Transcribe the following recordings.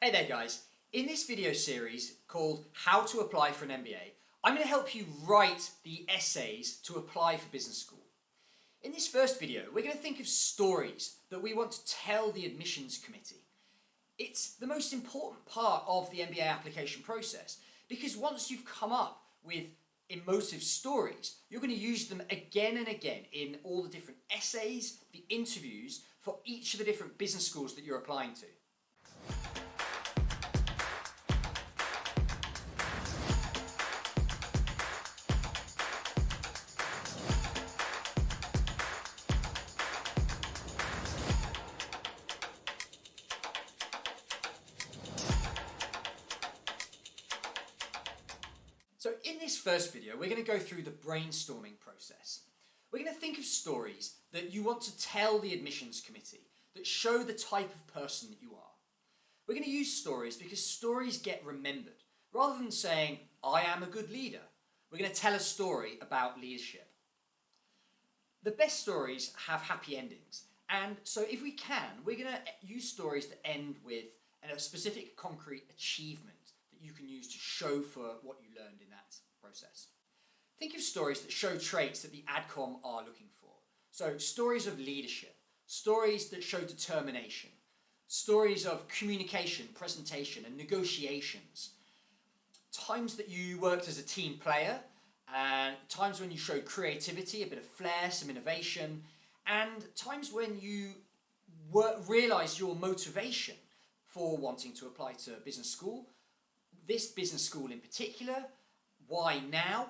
Hey there guys, in this video series called How to Apply for an MBA, I'm going to help you write the essays to apply for business school. In this first video, we're going to think of stories that we want to tell the admissions committee. It's the most important part of the MBA application process because once you've come up with emotive stories, you're going to use them again and again in all the different essays, the interviews for each of the different business schools that you're applying to. So in this first video, we're going to go through the brainstorming process. We're going to think of stories that you want to tell the admissions committee that show the type of person that you are. We're going to use stories because stories get remembered. Rather than saying, I am a good leader, we're going to tell a story about leadership. The best stories have happy endings. And so if we can, we're going to use stories that end with a specific concrete achievement that you can use to show for what you learned in that process. Think of stories that show traits that the AdCom are looking for. So stories of leadership, stories that show determination, stories of communication, presentation and negotiations, times that you worked as a team player, and times when you showed creativity, a bit of flair, some innovation, and times when you realised your motivation for wanting to apply to business school, this business school in particular, why now?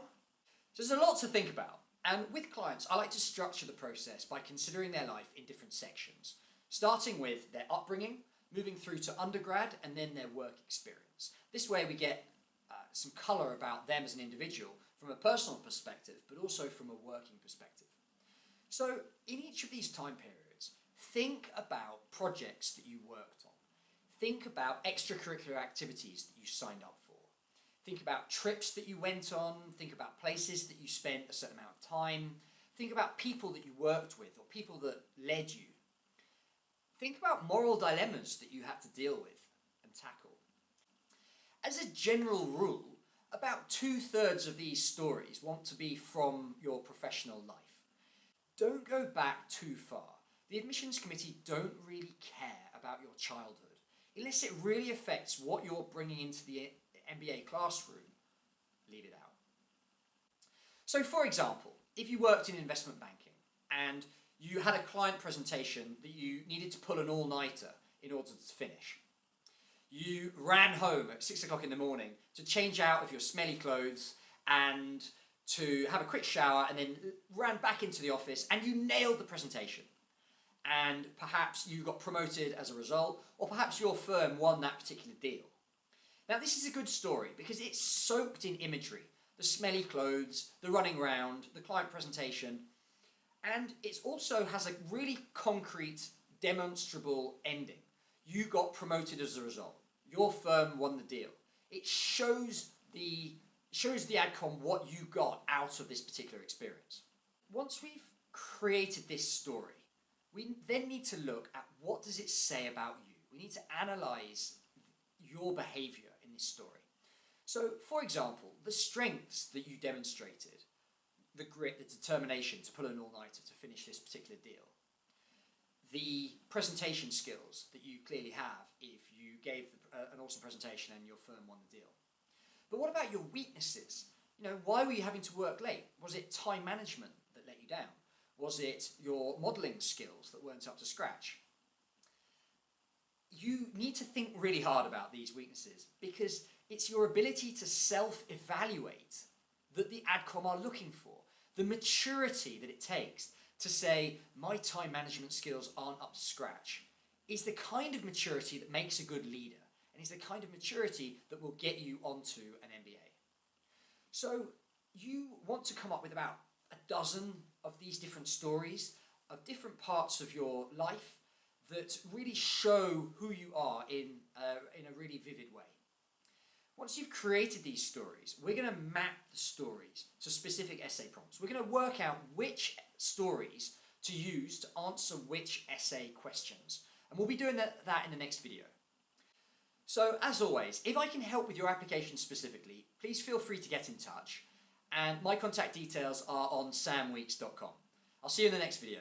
So there's a lot to think about, and with clients I like to structure the process by considering their life in different sections, starting with their upbringing, moving through to undergrad and then their work experience. This way we get some colour about them as an individual from a personal perspective but also from a working perspective. So in each of these time periods, think about projects that you worked on. Think about extracurricular activities that you signed up for. Think about trips that you went on. Think about places that you spent a certain amount of time. Think about people that you worked with or people that led you. Think about moral dilemmas that you had to deal with and tackle. As a general rule, about 2/3 of these stories want to be from your professional life. Don't go back too far. The admissions committee don't really care about your childhood. Unless it really affects what you're bringing into the MBA classroom, leave it out. So for example, if you worked in investment banking and you had a client presentation that you needed to pull an all-nighter in order to finish, you ran home at 6 o'clock in the morning to change out of your smelly clothes and to have a quick shower and then ran back into the office and you nailed the presentation. And perhaps you got promoted as a result, or perhaps your firm won that particular deal. Now this is a good story because it's soaked in imagery. The smelly clothes, the running round, the client presentation, and it also has a really concrete, demonstrable ending. You got promoted as a result. Your firm won the deal. It shows the AdCom what you got out of this particular experience. Once we've created this story, we then need to look at what does it say about you. We need to analyse your behaviour in this story. So, for example, the strengths that you demonstrated, the grit, the determination to pull an all-nighter to finish this particular deal, the presentation skills that you clearly have if you gave an awesome presentation and your firm won the deal. But what about your weaknesses? Why were you having to work late? Was it time management that let you down? Was it your modelling skills that weren't up to scratch? You need to think really hard about these weaknesses because it's your ability to self-evaluate that the AdCom are looking for. The maturity that it takes to say, my time management skills aren't up to scratch, is the kind of maturity that makes a good leader and is the kind of maturity that will get you onto an MBA. So you want to come up with about a dozen of these different stories of different parts of your life that really show who you are in a really vivid way. Once you've created these stories, we're going to map the stories to specific essay prompts. We're going to work out which stories to use to answer which essay questions. And we'll be doing that in the next video. So as always, if I can help with your application specifically, please feel free to get in touch. And my contact details are on samweeks.com. I'll see you in the next video.